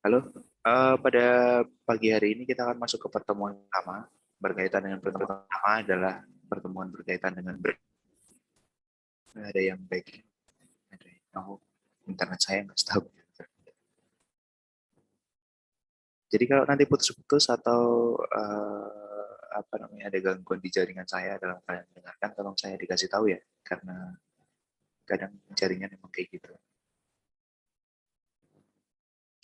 Halo, pada pagi hari ini kita akan masuk ke pertemuan pertama. Berkaitan dengan pertemuan pertama adalah pertemuan berkaitan dengan ada yang baik, ada yang internet saya nggak stabil. Jadi kalau nanti putus-putus atau apa namanya ada gangguan di jaringan saya dalam kalian mendengarkan, tolong saya dikasih tahu ya, karena kadang jaringan memang kayak gitu.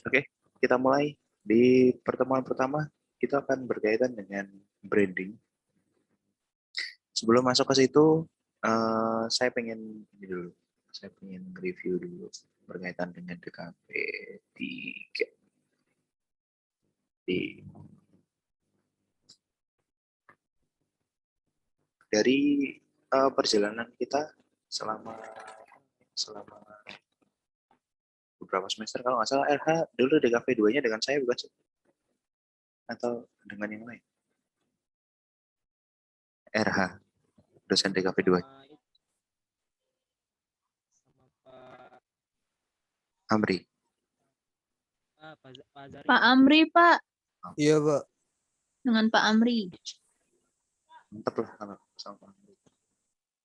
Oke, kita mulai. Di pertemuan pertama, kita akan berkaitan dengan branding. Sebelum masuk ke situ, saya pengen ini dulu. Saya pengen review dulu berkaitan dengan DKP 3. Di, dari perjalanan kita selama selama beberapa semester, kalau nggak salah RH dulu DKP 2-nya dengan saya bukan sih? Atau dengan yang lain? RH, dosen DKP 2. Sama Pak Amri. Azari. Pak Amri, Pak. Iya, Pak. Dengan Pak Amri. Mantap lah kalau sama Amri.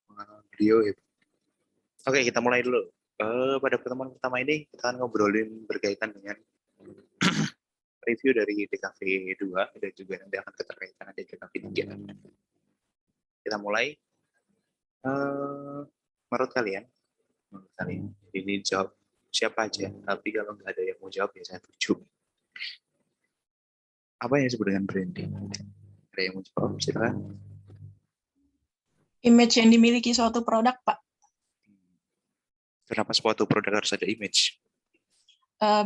Pengalaman beliau itu. Oke, kita mulai dulu. Pada pertemuan pertama ini kita akan ngobrolin berkaitan dengan review dari DKV 2 dan juga nanti akan keterkaitan ada DKV 3. Kita mulai. Menurut kalian ini jawab siapa aja, tapi kalau nggak ada yang mau jawab ya saya tuju. Apa yang disebut dengan branding? Ada yang mau jawab? Silakan. Image yang dimiliki suatu produk, Pak. Kenapa suatu produk harus ada image?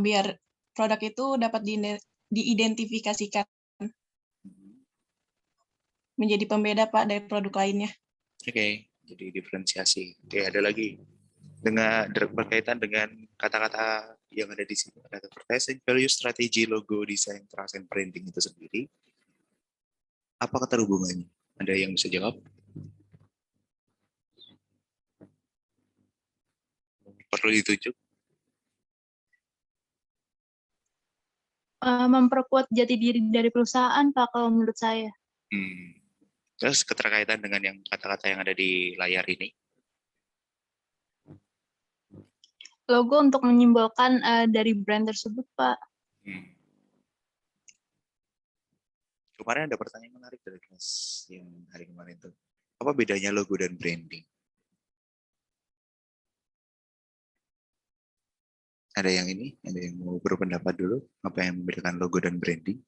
Biar produk itu dapat diidentifikasikan menjadi pembeda, Pak, dari produk lainnya. Oke, jadi diferensiasi. Oke, ada lagi dengan berkaitan dengan kata-kata yang ada di sini, ada advertising, value, strategi, logo, desain, trust, and branding itu sendiri. Apa keterhubungannya? Ada yang bisa jawab? Perlu ditunjuk? Memperkuat jati diri dari perusahaan, Pak, kalau menurut saya. Terus keterkaitan dengan yang kata-kata yang ada di layar ini? Logo untuk menyimbolkan dari brand tersebut, Pak. Kemarin ada pertanyaan menarik dari kelas yang hari kemarin itu. Apa bedanya logo dan branding? Ada yang ini? Ada yang mau berpendapat dulu? Apa yang membedakan logo dan branding?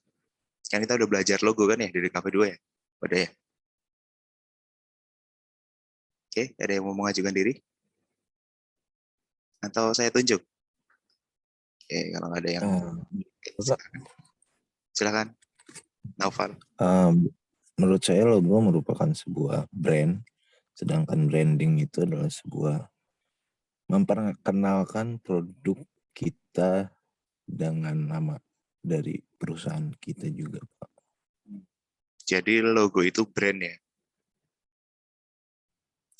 Kan kita udah belajar logo kan ya dari KP2 ya? Udah ya? Oke, ada yang mau mengajukan diri? Atau saya tunjuk? Oke, kalau nggak ada yang silakan. Naufal. Menurut saya logo merupakan sebuah brand, sedangkan branding itu adalah sebuah memperkenalkan produk kita dengan nama dari perusahaan kita juga, Pak. Jadi logo itu brand ya?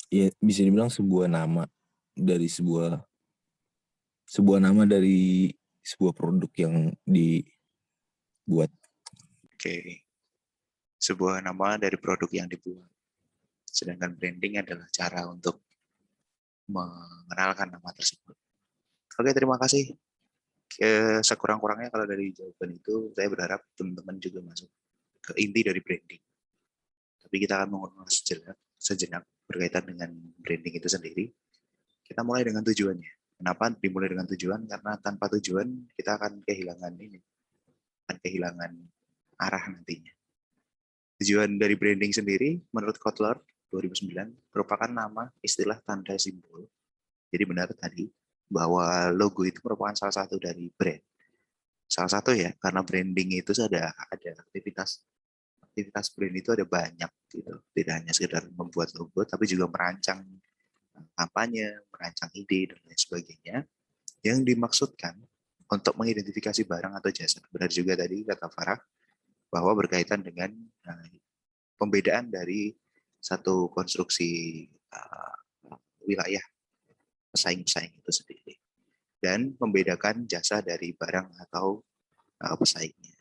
Ya, bisa dibilang sebuah nama dari sebuah nama dari sebuah produk yang dibuat. Oke. Sebuah nama dari produk yang dibuat. Sedangkan branding adalah cara untuk mengenalkan nama tersebut. Oke, terima kasih. Sekurang-kurangnya kalau dari jawaban itu, saya berharap teman-teman juga masuk ke inti dari branding. Tapi kita akan mengulas sejenak berkaitan dengan branding itu sendiri. Kita mulai dengan tujuannya. Kenapa dimulai dengan tujuan? Karena tanpa tujuan kita akan kehilangan arah nantinya. Tujuan dari branding sendiri, menurut Kotler 2009, merupakan nama, istilah, tanda, simbol. Jadi benar tadi, bahwa logo itu merupakan salah satu dari brand. Salah satu ya, karena branding itu ada aktivitas brand itu ada banyak gitu. Tidak hanya sekedar membuat logo, tapi juga merancang kampanye, merancang ide, dan lain sebagainya, yang dimaksudkan untuk mengidentifikasi barang atau jasa. Benar juga tadi kata Farah, bahwa berkaitan dengan pembedaan dari satu konstruksi wilayah pesaing-pesaing itu sendiri. Dan membedakan jasa dari barang atau pesaingnya.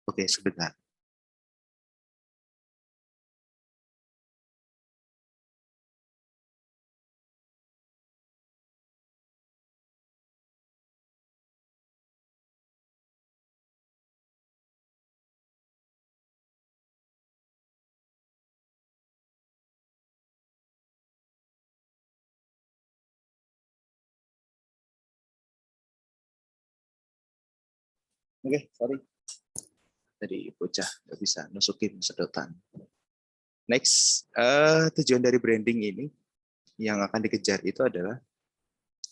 Oke, sebentar. Oke, sorry. Tadi bocah nggak bisa nusukin sedotan. Next, tujuan dari branding ini yang akan dikejar itu adalah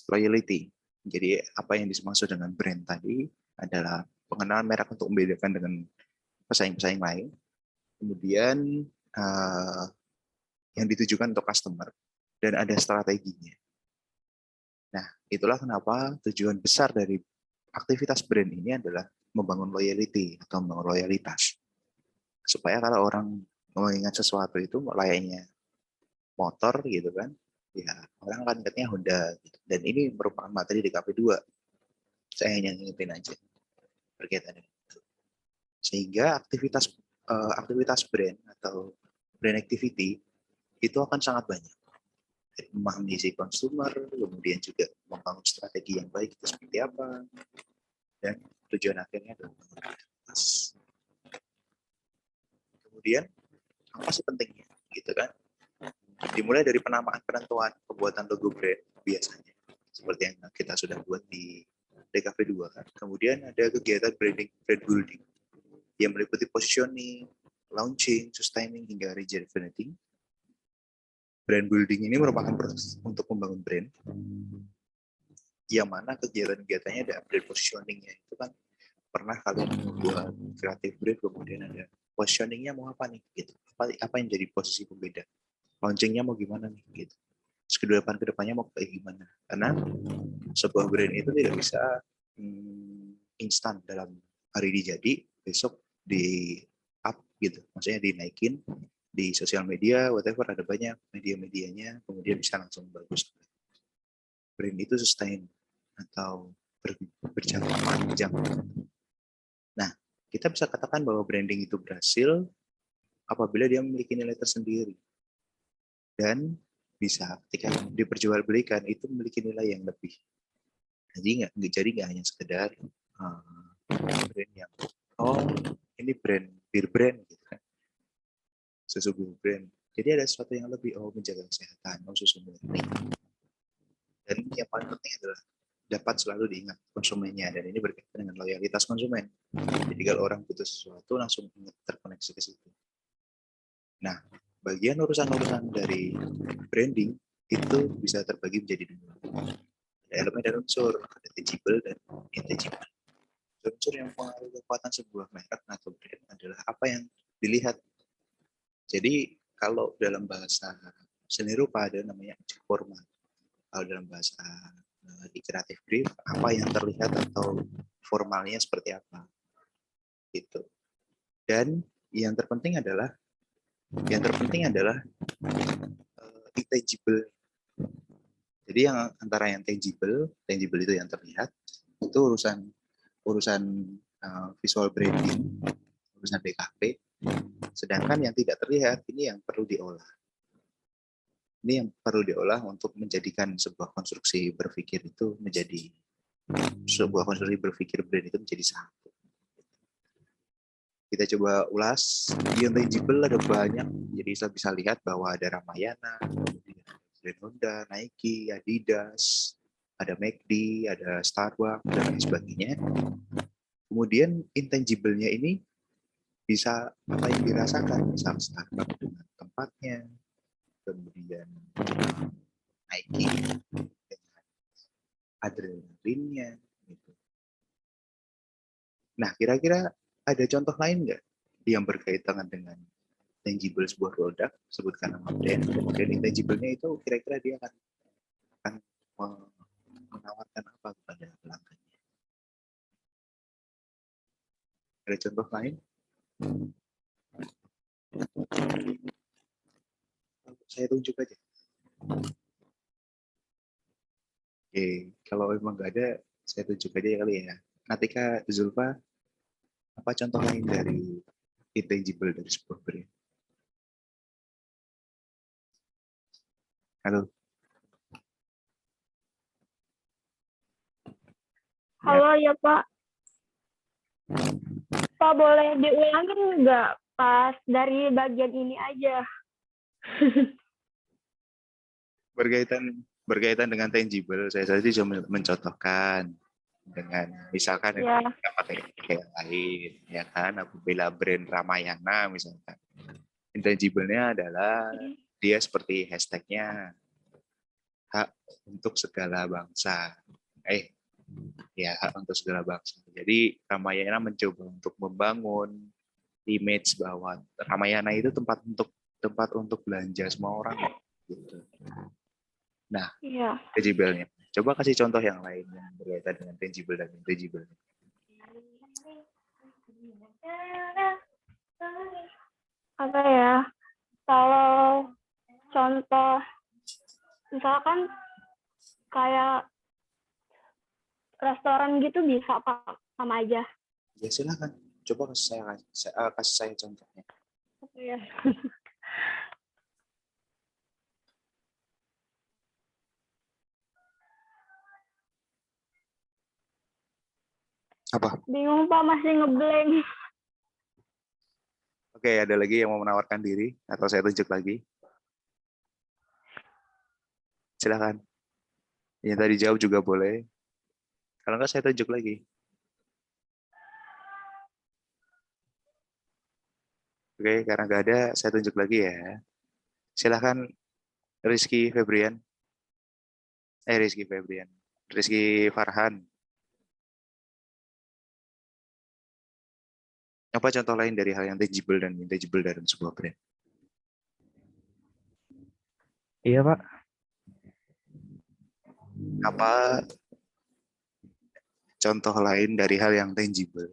loyalty. Jadi apa yang dimaksud dengan brand tadi adalah pengenalan merek untuk membedakan dengan pesaing-pesaing lain. Kemudian yang ditujukan untuk customer dan ada strateginya. Nah, itulah kenapa tujuan besar dari aktivitas brand ini adalah membangun loyalty atau membangun loyalitas. Supaya kalau orang mengingat sesuatu itu layaknya motor gitu kan, ya orang akan ingatnya Honda gitu. Dan ini merupakan materi di KP2. Saya hanya ngingetin aja berkaitan dengan itu. Sehingga aktivitas brand atau brand activity itu akan sangat banyak. Memahami si konsumer, kemudian juga membangun strategi yang baik itu seperti apa, dan tujuan akhirnya adalah loyalitas. Kemudian apa sih pentingnya, gitu kan? Dimulai dari penamaan penentuan pembuatan logo brand biasanya, seperti yang kita sudah buat di DKV 2 kan. Kemudian ada kegiatan brand building yang meliputi positioning, launching, sustaining hingga rejuvenating. Brand building ini merupakan proses untuk membangun brand, yang mana kegiatan-kegiatannya ada brand positioningnya itu kan pernah kalian membuat kreatif brand, kemudian ada positioningnya mau apa nih gitu, apa yang jadi posisi pembeda, launchingnya mau gimana nih gitu, terus kedepannya mau kayak gimana, karena sebuah brand itu tidak bisa instan dalam hari ini jadi besok di up gitu, maksudnya dinaikin di sosial media whatever, ada banyak media-medianya, kemudian bisa langsung bagus. Brand itu sustain atau berjangka panjang. Nah, kita bisa katakan bahwa branding itu berhasil apabila dia memiliki nilai tersendiri dan bisa ketika diperjualbelikan itu memiliki nilai yang lebih. Jadi nggak hanya sekedar brand yang ini bir brand gitu kan, susu bir brand. Jadi ada sesuatu yang lebih, menjaga kesehatan, susu murni. Dan yang paling penting adalah dapat selalu diingat konsumennya, dan ini berkaitan dengan loyalitas konsumen. Jadi kalau orang butuh sesuatu langsung terkoneksi ke situ. Nah, bagian urusan-urusan dari branding itu bisa terbagi menjadi dua. Ada elemen dan unsur, ada tangible dan intangible. Unsur yang mempengaruhi kekuatan sebuah merek atau brand adalah apa yang dilihat. Jadi kalau dalam bahasa seni rupa ada namanya objek formal. Kalau dalam bahasa di kreatif brief, apa yang terlihat atau formalnya seperti apa, gitu. Dan yang terpenting adalah intangible. Jadi yang antara yang tangible itu yang terlihat, itu urusan visual branding, urusan DKP. Sedangkan yang tidak terlihat ini yang perlu diolah. Ini yang perlu diolah untuk menjadikan sebuah konstruksi berpikir itu menjadi brand itu menjadi satu. Kita coba ulas. Yang tangible ada banyak. Jadi kita bisa lihat bahwa ada Ramayana, kemudian Honda, Nike, Adidas, ada McD, ada Starbucks, dan lain sebagainya. Kemudian intangible-nya ini bisa apa yang dirasakan, misalnya Starbucks dengan tempatnya, kemudian Nike dengan adrenalinnya. Gitu. Nah, kira-kira ada contoh lain nggak yang berkaitan dengan tangible sebuah produk, sebutkan nama brand, kemudian intangible-nya itu kira-kira dia akan menawarkan apa kepada pelanggannya. Ada contoh lain? Saya tunjuk aja. Oke, kalau memang nggak ada, saya tunjuk aja kali ya. Natika, Zulfa, Apa contoh lain dari intangible dari sebuah brand? Halo. Halo ya Pak. Pak boleh diulangin nggak pas dari bagian ini aja? Berkaitan dengan tangible, saya tadi cuma mencontohkan dengan misalkan Ya, kita pakai yang lain, ya kan? Apabila brand Ramayana misalkan, intangible-nya adalah dia seperti hashtagnya hak untuk segala bangsa. Ya hak untuk segala bangsa. Jadi Ramayana mencoba untuk membangun image bahwa Ramayana itu tempat untuk belanja semua orang. Gitu. Nah, iya. tangible-nya. Coba kasih contoh yang lain yang berkaitan dengan tangible dan intangible. Apa ya? Kalau contoh, misalkan kayak restoran gitu bisa Pak, sama aja. Ya silakan. Coba kasih saya contohnya. Iya. Apa? Bingung Pak, masih ngeblank. Oke, ada lagi yang mau menawarkan diri atau saya tunjuk lagi? Silakan. Yang tadi jawab juga boleh. Kalau enggak saya tunjuk lagi. Oke, karena nggak ada, saya tunjuk lagi ya. Silakan Rizky Febrian. Rizky Farhan. Apa contoh lain dari hal yang tangible dan intangible dalam sebuah brand? Iya, Pak. Apa contoh lain dari hal yang tangible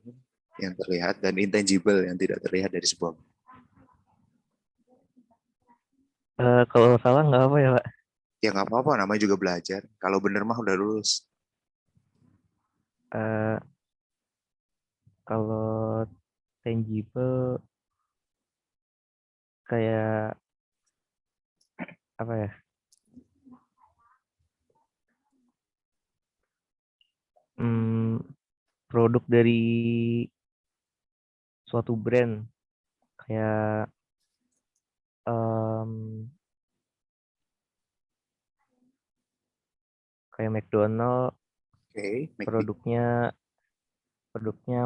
yang terlihat dan intangible yang tidak terlihat dari sebuah brand? Kalau salah nggak apa ya, Pak? Ya nggak apa-apa, namanya juga belajar. Kalau bener mah udah lulus. Eh, Kalau tangible kayak apa ya? Produk dari suatu brand kayak em, kayak McDonald, Oke, produknya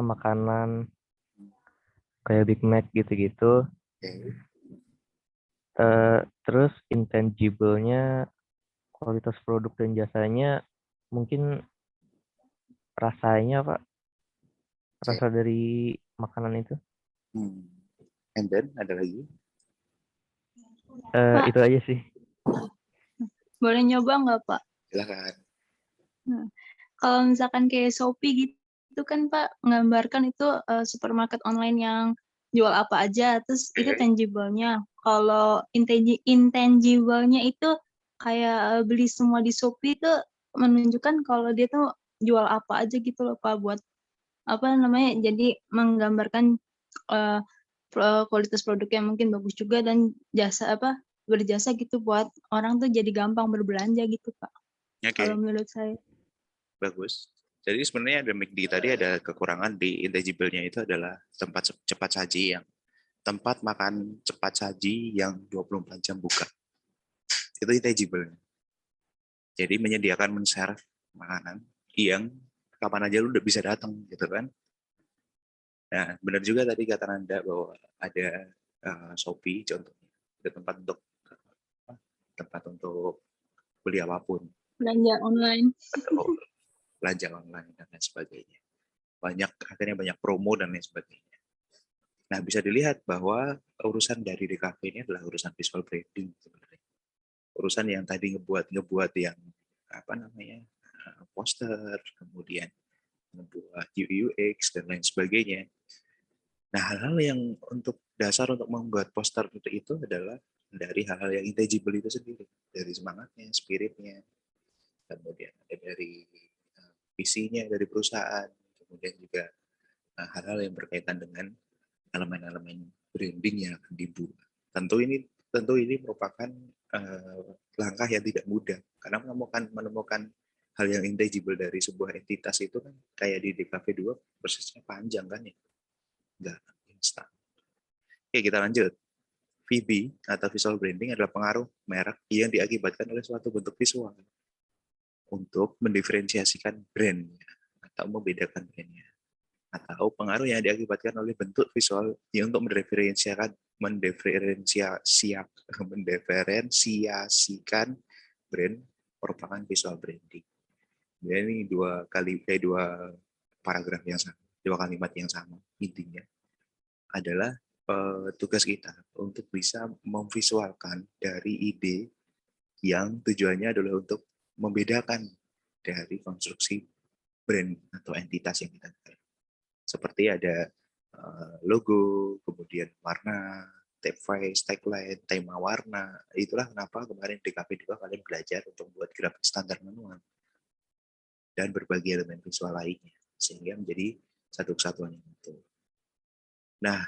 makanan kayak Big Mac gitu-gitu. Oke. Terus intangible-nya kualitas produk dan jasanya mungkin rasanya, Pak. Rasa dari makanan itu. And then ada lagi? Pak. Itu aja sih. Boleh nyoba nggak, Pak? Silakan. Nah, kalau misalkan kayak Shopee gitu kan, Pak, menggambarkan itu supermarket online yang jual apa aja, terus itu tangible-nya. Kalau intangible-nya itu kayak beli semua di Shopee itu menunjukkan kalau dia tuh jual apa aja gitu loh, Pak, buat apa namanya, jadi menggambarkan eh, kualitas produknya mungkin bagus juga dan berjasa gitu buat orang tuh jadi gampang berbelanja gitu, Pak. Oke. Kalau menurut saya. Bagus. Jadi sebenarnya ada McD tadi ada kekurangan di intangible-nya itu adalah tempat cepat saji tempat makan cepat saji yang 24 jam buka. Itu intangible. Jadi menyediakan men-serve makanan yang kapan aja lu udah bisa datang gitu kan. Nah, benar juga tadi kata Nanda bahwa ada Shopee contohnya. Ada tempat untuk beli apapun. Belanja online. Atau belanja online dan lain sebagainya. Akhirnya banyak promo dan lain sebagainya. Nah, bisa dilihat bahwa urusan dari DKV ini adalah urusan visual branding sebenarnya. Urusan yang tadi ngebuat yang apa namanya? Poster, kemudian membuat UX dan lain sebagainya. Nah, hal-hal yang dasar untuk membuat poster itu adalah dari hal-hal yang intangible itu sendiri, dari semangatnya, spiritnya, kemudian ada dari visinya dari perusahaan, kemudian juga hal-hal yang berkaitan dengan elemen-elemen branding yang akan dibuat. Tentu ini merupakan langkah yang tidak mudah, karena menemukan hal yang intangible dari sebuah entitas itu kan kayak di DKV 2 prosesnya panjang kan ya, nggak instan. Oke, kita lanjut. VB atau visual branding adalah pengaruh merek yang diakibatkan oleh suatu bentuk visual untuk mendiferensiasikan brand atau membedakan brandnya, atau pengaruh yang diakibatkan oleh bentuk visual yang untuk mendiferensiasikan brand merupakan visual branding. Jadi ini dua paragraf yang sama, dua kalimat yang sama. Intinya adalah tugas kita untuk bisa memvisualkan dari ide yang tujuannya adalah untuk membedakan dari konstruksi brand atau entitas yang kita pakai. Seperti ada logo, kemudian warna, typeface, tagline, tema warna. Itulah kenapa kemarin di KP2 kalian belajar untuk membuat grafik standar manual dan berbagai elemen visual lainnya, sehingga menjadi satu kesatuan yang utuh. Nah,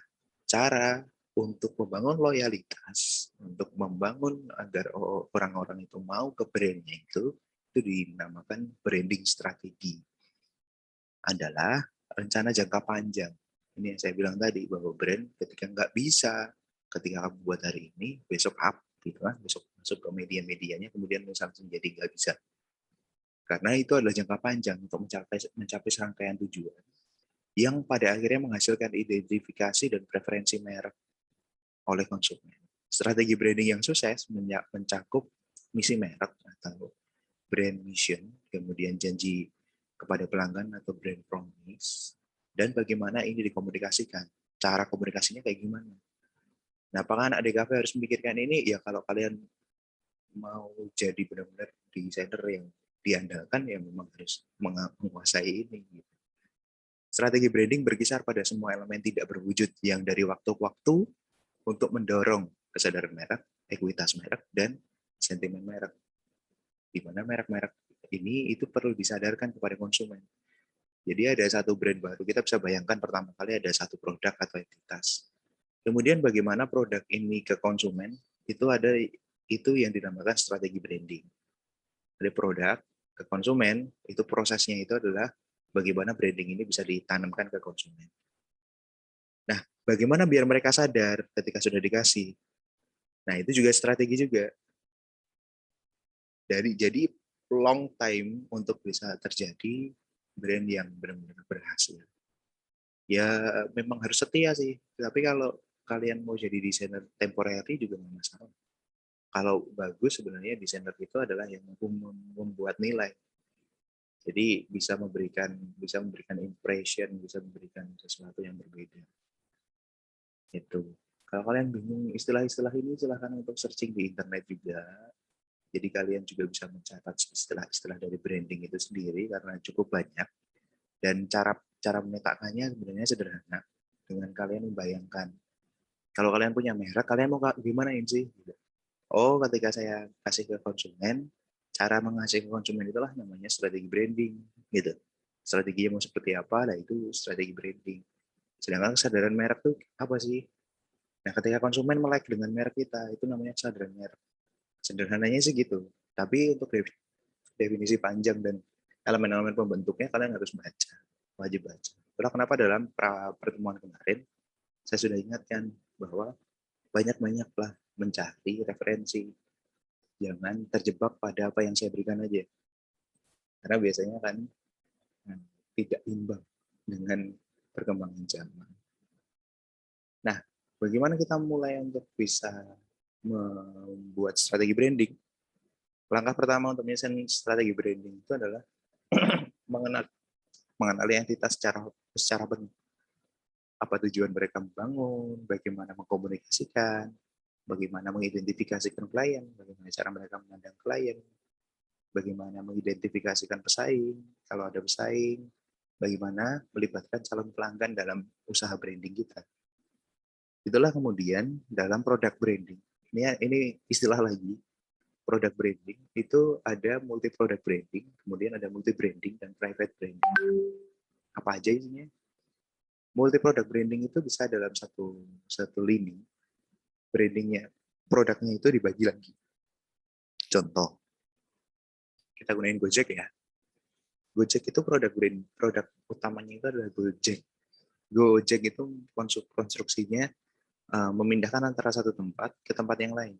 cara untuk membangun loyalitas, untuk membangun agar orang-orang itu mau ke brandnya itu dinamakan branding strategi. Adalah rencana jangka panjang. Ini yang saya bilang tadi, bahwa brand ketika nggak bisa, ketika kamu buat hari ini, besok up, gitu kan, besok masuk ke media-medianya, kemudian misalnya menjadi nggak bisa. Karena itu adalah jangka panjang untuk mencapai serangkaian tujuan yang pada akhirnya menghasilkan identifikasi dan preferensi merek oleh konsumen. Strategi branding yang sukses mencakup misi merek atau brand mission, kemudian janji kepada pelanggan atau brand promise, dan bagaimana ini dikomunikasikan. Cara komunikasinya kayak gimana? Nah, apakah anak DKV harus memikirkan ini? Ya kalau kalian mau jadi benar-benar desainer yang diandalkan, ya memang harus menguasai ini. Strategi branding berkisar pada semua elemen tidak berwujud yang dari waktu ke waktu untuk mendorong kesadaran merek, ekuitas merek, dan sentimen merek. Di mana merek-merek ini itu perlu disadarkan kepada konsumen. Jadi ada satu brand baru, kita bisa bayangkan pertama kali ada satu produk atau entitas. Kemudian bagaimana produk ini ke konsumen, itu yang dinamakan strategi branding. Dari produk ke konsumen, itu prosesnya itu adalah bagaimana branding ini bisa ditanamkan ke konsumen. Nah, bagaimana biar mereka sadar ketika sudah dikasih? Nah, itu juga strategi juga. Jadi long time untuk bisa terjadi brand yang benar-benar berhasil. Ya, memang harus setia sih. Tapi kalau kalian mau jadi desainer temporary juga nggak masalah. Kalau bagus sebenarnya desainer itu adalah yang mampu membuat nilai. Jadi bisa memberikan impression, bisa memberikan sesuatu yang berbeda. Itu. Kalau kalian bingung istilah-istilah ini, silahkan untuk searching di internet juga. Jadi kalian juga bisa mencatat istilah-istilah dari branding itu sendiri karena cukup banyak. Dan cara meletakkannya sebenarnya sederhana. Dengan kalian membayangkan, kalau kalian punya merek, kalian mau gimana sih? Oh, ketika saya kasih ke konsumen, cara mengasih ke konsumen itulah namanya strategi branding, gitu. Strateginya mau seperti apa, nah itu strategi branding. Sedangkan kesadaran merek tuh apa sih? Nah, ketika konsumen melek dengan merek kita, itu namanya kesadaran merek. Sederhananya sih gitu. Tapi untuk definisi panjang dan elemen-elemen pembentuknya kalian harus baca, wajib baca. Itulah kenapa dalam pertemuan kemarin saya sudah ingatkan bahwa banyak-banyaklah mencari referensi. Jangan terjebak pada apa yang saya berikan aja. Karena biasanya kan tidak imbang dengan perkembangan zaman. Nah, bagaimana kita mulai untuk bisa membuat strategi branding? Langkah pertama untuk menyusun strategi branding itu adalah mengenali entitas secara penuh. Apa tujuan mereka membangun, bagaimana mengkomunikasikan, bagaimana mengidentifikasikan klien, bagaimana cara mereka memandang klien, bagaimana mengidentifikasikan pesaing, kalau ada pesaing, bagaimana melibatkan calon pelanggan dalam usaha branding kita. Itulah kemudian dalam produk branding. Ini istilah lagi. Produk branding itu ada multi product branding, kemudian ada multi branding dan private branding. Apa aja isinya? multi product branding itu bisa dalam satu lini brandingnya, produknya itu dibagi lagi. Contoh, kita gunain Gojek ya. Gojek itu produk utamanya itu adalah Gojek. Gojek itu konstruksinya memindahkan antara satu tempat ke tempat yang lain.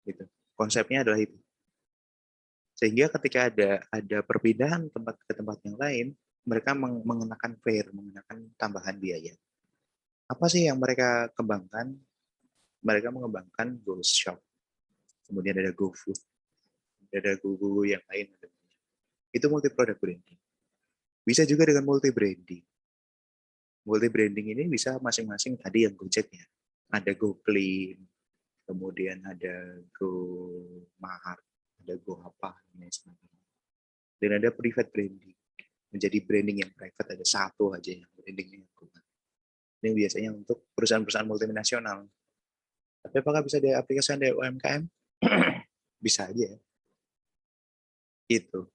Gitu. Konsepnya adalah itu. Sehingga ketika ada perpindahan tempat ke tempat yang lain, mereka mengenakan fare, mengenakan tambahan biaya. Apa sih yang mereka kembangkan? Mereka mengembangkan GoShop. Kemudian ada GoFood. Ada Go yang lain. Itu multi product branding. Bisa juga dengan multi branding. Multi branding ini bisa masing-masing tadi yang Gojek ya. Ada GoClean, kemudian ada GoMart, ada Go apa dan sebagainya. Dan ada private branding. Menjadi branding yang private ada satu aja yang brandingnya. Ini biasanya untuk perusahaan-perusahaan multinasional. Tapi apakah bisa diaplikasikan dari UMKM? Bisa aja. Itu.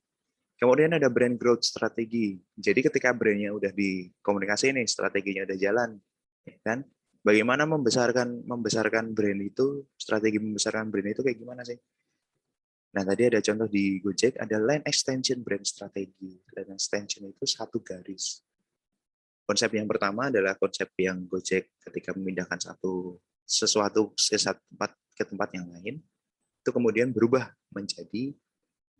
Kemudian ada brand growth strategi. Jadi ketika brandnya udah dikomunikasi nih, strateginya udah jalan, ya kan? Bagaimana membesarkan brand itu, strategi membesarkan brand itu kayak gimana sih? Nah, tadi ada contoh di Gojek, ada line extension brand strategi. Line extension itu satu garis. Konsep yang pertama adalah konsep yang Gojek ketika memindahkan sesuatu ke tempat yang lain, itu kemudian berubah menjadi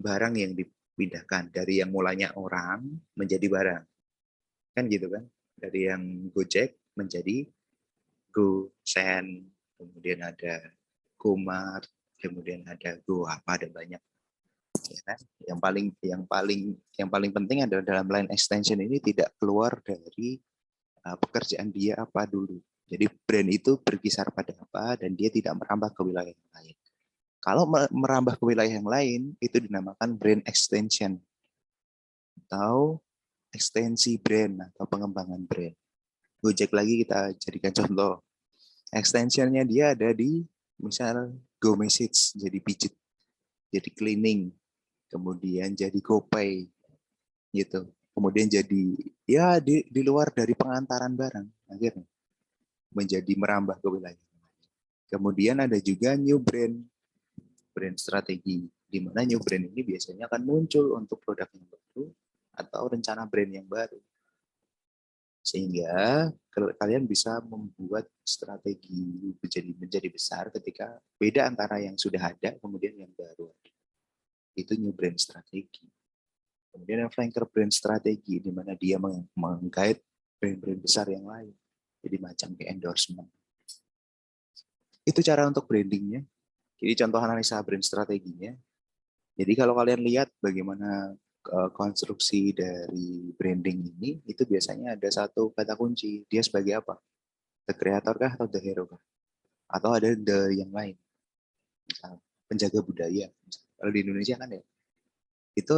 barang yang dipindahkan dari yang mulanya orang menjadi barang. Kan gitu kan? Dari yang Gojek menjadi GoSend, kemudian ada GoMart, kemudian ada Go apa, ada banyak. Ya kan? Yang paling penting adalah dalam line extension ini tidak keluar dari pekerjaan dia apa dulu. Jadi brand itu berkisar pada apa dan dia tidak merambah ke wilayah yang lain. Kalau merambah ke wilayah yang lain, itu dinamakan brand extension atau ekstensi brand atau pengembangan brand. Gojek lagi kita jadikan contoh. Extensionnya dia ada di misal Go Message jadi pijit, jadi cleaning, kemudian jadi GoPay gitu. Kemudian jadi ya di luar dari pengantaran barang akhirnya menjadi merambah ke wilayah. Kemudian ada juga new brand strategi, di mana new brand ini biasanya akan muncul untuk produk yang baru atau rencana brand yang baru. Sehingga kalian bisa membuat strategi menjadi besar ketika beda antara yang sudah ada kemudian yang baru. Itu new brand strategi. Kemudian ada flanker brand strategi, di mana dia menggait brand-brand besar yang lain. Jadi macam kayak endorsement. Itu cara untuk brandingnya. Jadi contoh analisa brand strateginya. Jadi kalau kalian lihat bagaimana konstruksi dari branding ini, itu biasanya ada satu kata kunci. Dia sebagai apa? The creator kah atau the hero kah? Atau ada the yang lain. Misal, penjaga budaya. Kalau di Indonesia kan ya, itu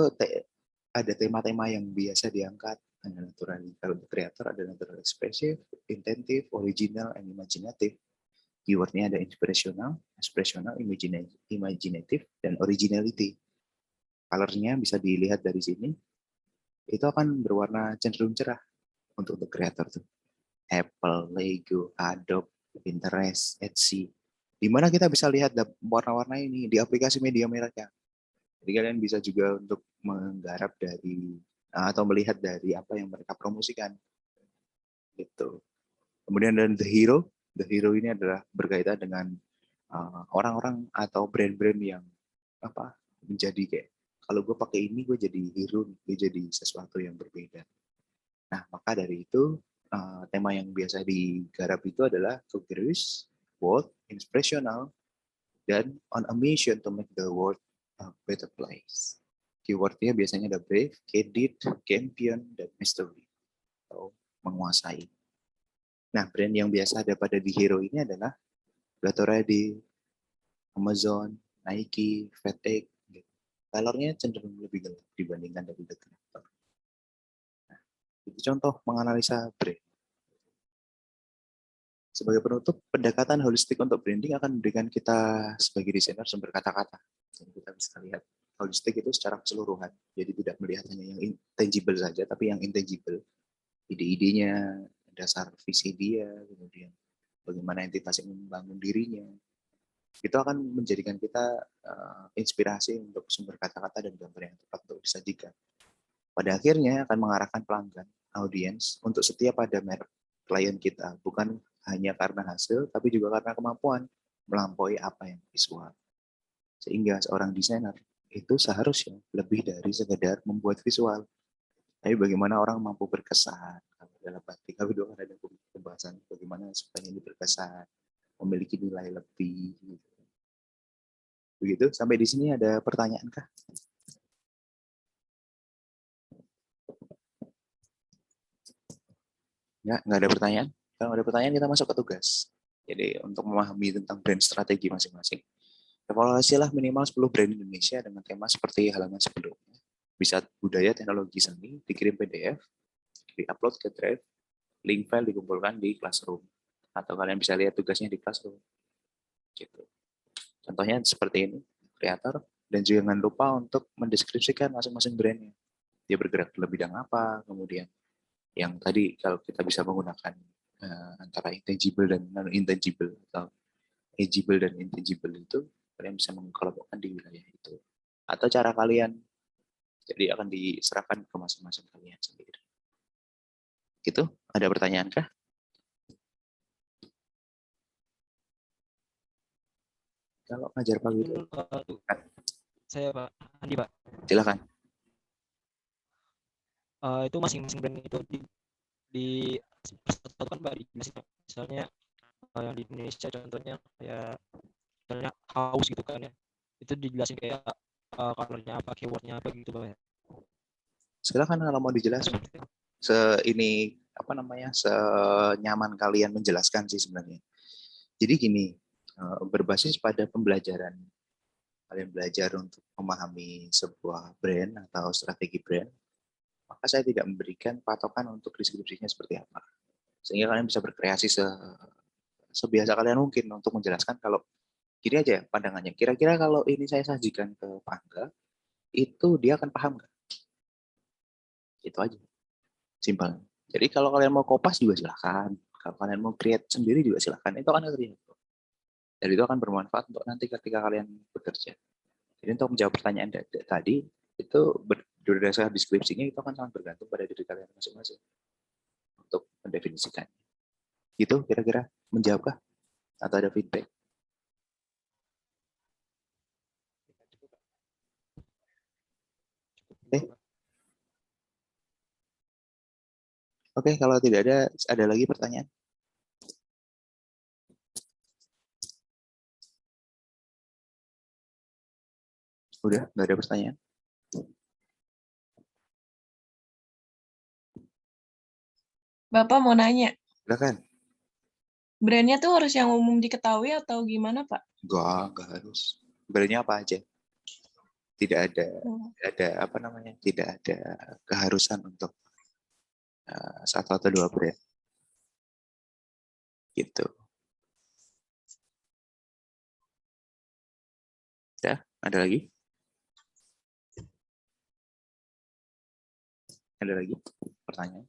ada tema-tema yang biasa diangkat. Ada natural, kalau the creator ada natural expressive, intentive, original, and imaginative. Keywordnya ada inspirational, imaginative, dan originality. Colornya bisa dilihat dari sini. Itu akan berwarna cenderung cerah untuk the creator tuh. Apple, Lego, Adobe, Pinterest, Etsy. Di mana kita bisa lihat warna-warna ini di aplikasi media mereka. Jadi kalian bisa juga untuk menggarap dari atau melihat dari apa yang mereka promosikan. Gitu. Kemudian dan the hero ini adalah berkaitan dengan orang-orang atau brand-brand yang menjadi kayak kalau gue pakai ini gue jadi hero, gue jadi sesuatu yang berbeda. Nah maka dari itu tema yang biasa digarap itu adalah courageous, bold, inspirational, dan on a mission to make the world a better place. Keywordnya biasanya ada brave, candid, champion, dan mystery atau menguasai. Nah, brand yang biasa ada pada di hero ini adalah Gatorade, Amazon, Nike, FedEx. Colornya cenderung lebih gelap dibandingkan dari The Creator. Nah, itu contoh menganalisa brand. Sebagai penutup, pendekatan holistik untuk branding akan memberikan kita sebagai desainer sumber kata-kata. Jadi kita bisa lihat holistik itu secara keseluruhan. Jadi tidak melihat hanya yang tangible saja, tapi yang intangible. ide-idenya, dasar visi dia, kemudian bagaimana entitas yang membangun dirinya. Itu akan menjadikan kita inspirasi untuk sumber kata-kata dan gambar yang tepat untuk disajikan. Pada akhirnya akan mengarahkan pelanggan, audiens, untuk setia pada merek klien kita, bukan hanya karena hasil, tapi juga karena kemampuan melampaui apa yang visual. Sehingga seorang desainer itu seharusnya lebih dari sekedar membuat visual, tapi bagaimana orang mampu berkesan. Dalam batik kami dulu ada pembahasan bagaimana supaya ini berkesan, memiliki nilai lebih. Begitu, sampai di sini ada pertanyaan kah? Nggak ada pertanyaan? Kalau ada pertanyaan kita masuk ke tugas. Jadi untuk memahami tentang brand strategi masing-masing, evaluasilah minimal 10 brand Indonesia dengan tema seperti halaman sebelumnya. Bisa budaya, teknologi, seni, dikirim PDF, di-upload ke Drive, link file dikumpulkan di Classroom. Atau kalian bisa lihat tugasnya di Classroom. Gitu. Contohnya seperti ini, kreator, dan juga jangan lupa untuk mendeskripsikan masing-masing brandnya. Dia bergerak dalam bidang apa, kemudian yang tadi kalau kita bisa menggunakan antara intangible dan non-intangible, atau tangible dan intangible itu, kalian bisa mengelompokkan di wilayah itu. Atau cara kalian, jadi akan diserahkan ke masing-masing kalian sendiri. Gitu, ada pertanyaan kah? Kalau ngajar pagi itu, Saya Pak Andi Pak. silakan. Itu masing-masing brand itu disatukan Pak, dijelasin Pak. Misalnya yang di Indonesia contohnya kayak misalnya house gitu kan ya. Itu dijelasin kayak colornya apa, keywordnya apa gitu Pak ya. Silakan kalau mau dijelaskan. Senyaman kalian menjelaskan sih sebenarnya. Jadi gini, berbasis pada pembelajaran. Kalian belajar untuk memahami sebuah brand atau strategi brand, maka saya tidak memberikan patokan untuk deskripsinya seperti apa. Sehingga kalian bisa berkreasi sebiasa kalian mungkin untuk menjelaskan kalau gini aja pandangannya. Kira-kira kalau ini saya sajikan ke Pangga, itu dia akan paham nggak? Itu aja. Simpel. Jadi kalau kalian mau kopas juga silahkan. Kalau kalian mau create sendiri juga silahkan. Itu akan kreatif. Dan itu akan bermanfaat untuk nanti ketika kalian bekerja. Jadi untuk menjawab pertanyaan tadi, itu berdasarkan deskripsinya itu akan sangat bergantung pada diri kalian masing-masing untuk mendefinisikannya. Gitu kira-kira menjawabkah? Atau ada feedback? Oke, kalau tidak ada lagi pertanyaan? Udah, nggak ada pertanyaan? Bapak mau nanya, Silakan. brandnya tuh harus yang umum diketahui atau gimana Pak? Nggak harus. Brandnya apa aja? Tidak ada tidak ada keharusan untuk satu atau dua brand. Gitu. Ya, ada lagi? Ada lagi pertanyaan?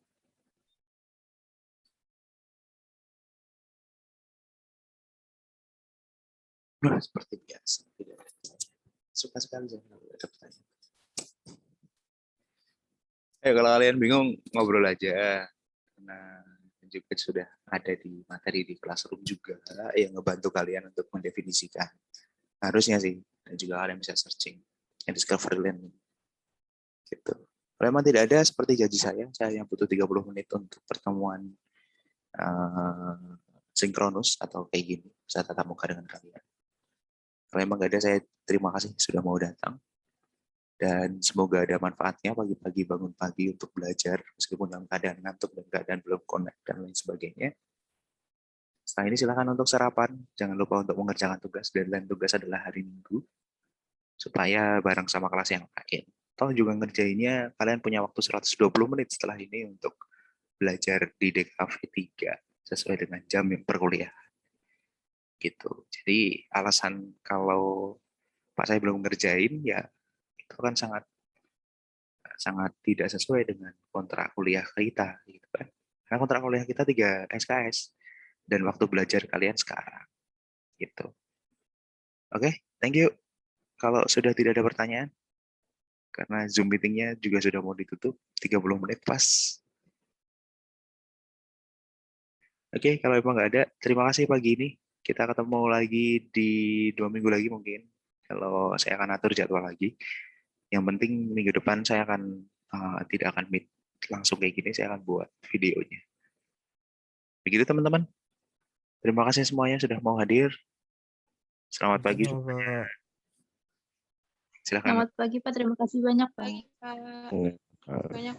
Nah, seperti biasa. Tidak ada. Suka sekali saya kalau ada pertanyaan. Kalau kalian bingung, ngobrol aja. Karena juga sudah ada di materi di Classroom juga yang ngebantu kalian untuk mendefinisikan. Harusnya sih. Dan juga kalian bisa searching. Yang Discovery Land. Gitu. Kalau memang tidak ada, seperti janji saya yang butuh 30 menit untuk pertemuan sinkronus atau kayak gini, bisa tatap muka dengan kalian. Kalau memang nggak ada, saya terima kasih sudah mau datang. Dan semoga ada manfaatnya pagi-pagi bangun pagi untuk belajar, meskipun dalam keadaan ngantuk dan keadaan belum connect dan lain sebagainya. Setelah ini silakan untuk sarapan. Jangan lupa untuk mengerjakan tugas. Deadline tugas adalah hari Minggu. Supaya bareng sama kelas yang lain. Toh juga ngerjainnya, kalian punya waktu 120 menit setelah ini untuk belajar di DKV 3 sesuai dengan jam yang perkuliahan. Gitu. Jadi alasan kalau Pak saya belum ngerjain, ya itu kan sangat tidak sesuai dengan kontrak kuliah kita, gitu kan. Karena kontrak kuliah kita 3 SKS dan waktu belajar kalian sekarang. Gitu. Oke, thank you. Kalau sudah tidak ada pertanyaan, karena Zoom meeting-nya juga sudah mau ditutup, 30 menit pas. Oke, kalau emang nggak ada, terima kasih pagi ini. Kita ketemu lagi di 2 minggu lagi mungkin. Kalau saya akan atur jadwal lagi. Yang penting minggu depan saya akan tidak akan meet langsung kayak gini, saya akan buat videonya. Begitu teman-teman. Terima kasih semuanya sudah mau hadir. Selamat pagi. Sama-sama. Silakan. Selamat pagi Pak, terima kasih banyak Pak. Baik, Pak. Hmm. Banyak.